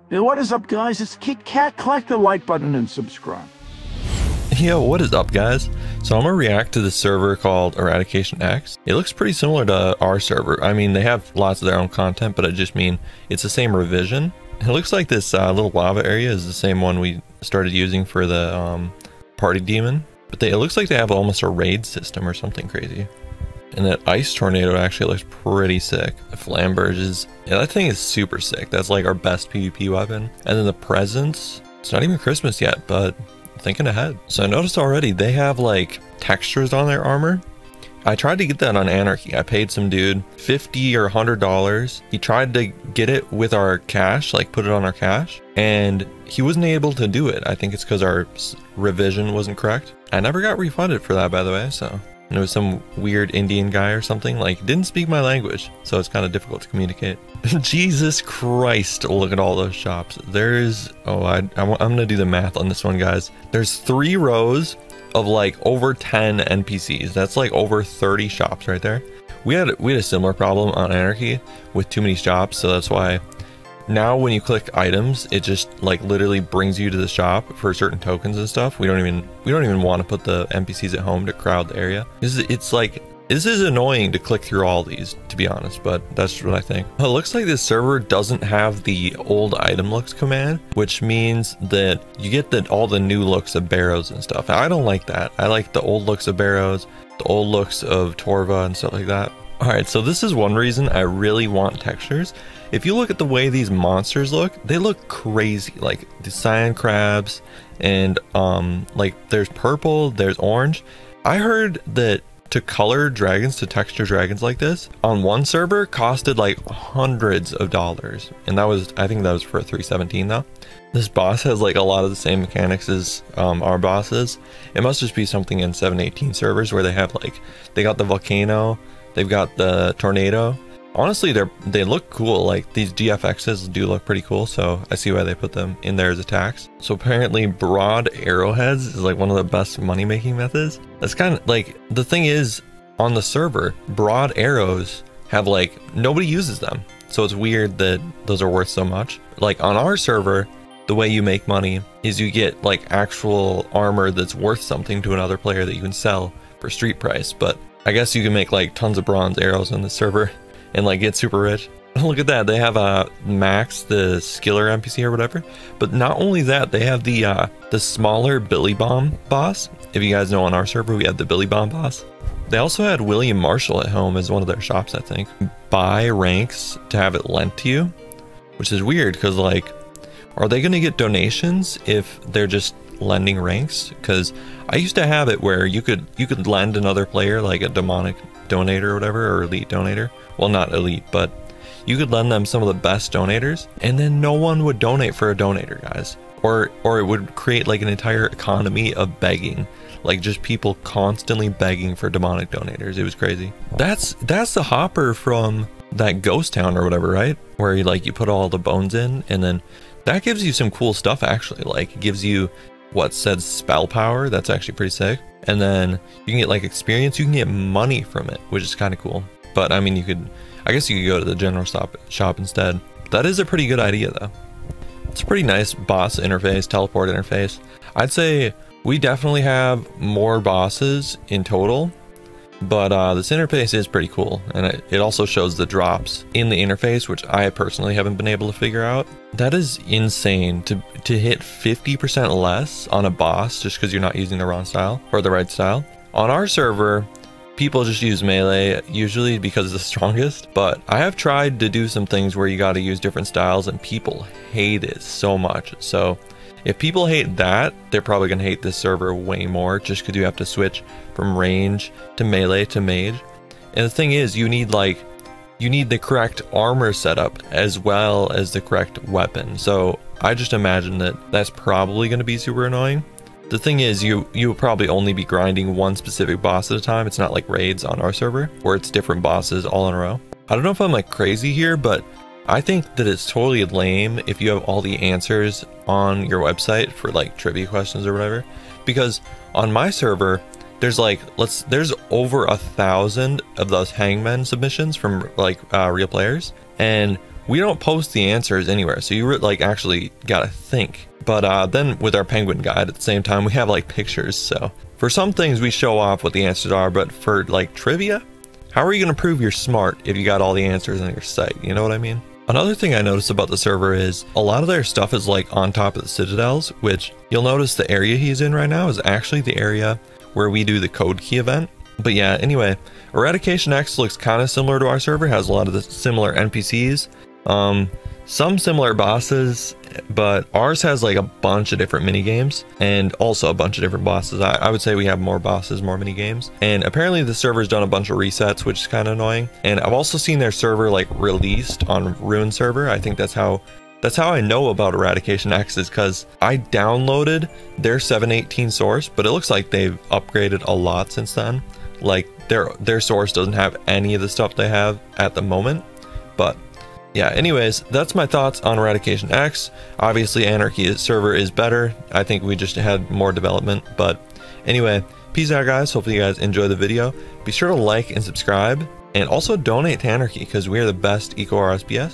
Hey, what is up, guys? It's Kit Kat. Click the like button and subscribe. Yo, what is up, guys? So I'm gonna react to this server called Eradication X. It looks pretty similar to our server. I mean, they have lots of their own content, but I just mean it's the same revision. It looks like this little lava area is the same one we started using for the party demon, but it looks like they have almost a raid system or something crazy. And that ice tornado actually looks pretty sick. The flamberges, yeah, that thing is super sick. That's like our best PvP weapon. And then the presents, it's not even Christmas yet, but thinking ahead. So I noticed already they have like textures on their armor. I tried to get that on Anarchy. I paid some dude $50 or $100. He tried to get it with our cash, like put it on our cash, and he wasn't able to do it. I think it's because our revision wasn't correct. I never got refunded for that, by the way, so. And it was some weird Indian guy or something, like didn't speak my language, so it's kind of difficult to communicate. Jesus Christ, look at all those shops. There's, I'm gonna do the math on this one, guys. There's 3 rows of like over 10 NPCs. That's like over 30 shops right there. We had a similar problem on Anarchy with too many shops, so that's why now when you click items, it just like literally brings you to the shop for certain tokens and stuff. We don't even want to put the NPCs at home to crowd the area. It's like, this is annoying to click through all these, to be honest, but that's what I think. It looks like this server doesn't have the old item looks command, which means that you get all the new looks of barrows and stuff. I don't like that. I like the old looks of barrows, the old looks of Torva and stuff like that. Alright, so this is one reason I really want textures. If you look at the way these monsters look, they look crazy. Like the cyan crabs and like there's purple, there's orange. I heard that to color dragons, to texture dragons like this on one server costed like hundreds of dollars, and that was, I think that was for a 317 though. This boss has like a lot of the same mechanics as our bosses. It must just be something in 718 servers where they have like, they got the volcano, they've got the tornado. Honestly, they look cool. Like these GFXs do look pretty cool, so I see why they put them in there as attacks. So apparently broad arrowheads is like one of the best money making methods. That's kind of like, the thing is, on the server, broad arrows have like, nobody uses them. So it's weird that those are worth so much. Like on our server, the way you make money is you get like actual armor that's worth something to another player that you can sell for street price. But I guess you can make like tons of bronze arrows on the server and like get super rich. Look at that, they have Max, the skiller NPC or whatever. But not only that, they have the smaller Billy Bomb boss. If you guys know, on our server we have the Billy Bomb boss. They also had William Marshall at home as one of their shops, I think. Buy ranks to have it lent to you, which is weird because like, are they gonna get donations if they're just lending ranks? Because I used to have it where you could lend another player like a demonic donator or whatever, or elite donator. Well, not elite, but you could lend them some of the best donators, and then no one would donate for a donator, guys. Or it would create like an entire economy of begging, like just people constantly begging for demonic donators. It was crazy. That's the hopper from that ghost town or whatever, right? Where you put all the bones in, and then that gives you some cool stuff actually. Like it gives you what says spell power. That's actually pretty sick. And then you can get like experience, you can get money from it, which is kind of cool. But I mean, I guess you could go to the general shop instead. That is a pretty good idea though. It's a pretty nice boss interface, teleport interface. I'd say we definitely have more bosses in total, but this interface is pretty cool. And it also shows the drops in the interface, which I personally haven't been able to figure out. That is insane to hit 50% less on a boss just because you're not using the wrong style or the right style. On our server, people just use melee usually because it's the strongest, but I have tried to do some things where you got to use different styles and people hate it so much. So if people hate that, they're probably going to hate this server way more just because you have to switch from range to melee to mage. And the thing is, you need the correct armor setup as well as the correct weapon. So I just imagine that that's probably going to be super annoying. The thing is, you will probably only be grinding one specific boss at a time. It's not like raids on our server where it's different bosses all in a row. I don't know if I'm like crazy here, but I think that it's totally lame if you have all the answers on your website for like trivia questions or whatever. Because on my server, there's like, there's over 1,000 of those hangman submissions from like real players, and we don't post the answers anywhere, so you like actually gotta think. But then with our penguin guide at the same time, we have like pictures. So for some things we show off what the answers are, but for like trivia, how are you gonna prove you're smart if you got all the answers on your site? You know what I mean? Another thing I noticed about the server is a lot of their stuff is like on top of the citadels, which you'll notice the area he's in right now is actually the area where we do the code key event. But yeah, anyway, Eradication X looks kind of similar to our server, has a lot of the similar NPCs, some similar bosses, but ours has like a bunch of different mini games and also a bunch of different bosses. I would say we have more bosses, more mini games, and apparently the server's done a bunch of resets, which is kind of annoying. And I've also seen their server like released on Ruin server. I think that's how I know about Eradication X, is because I downloaded their 7.18 source, but it looks like they've upgraded a lot since then. Like their source doesn't have any of the stuff they have at the moment. But yeah, anyways, that's my thoughts on Eradication X. Obviously Anarchy server is better. I think we just had more development. But anyway, peace out guys. Hopefully you guys enjoy the video. Be sure to like and subscribe, and also donate to Anarchy because we are the best eco RSPS.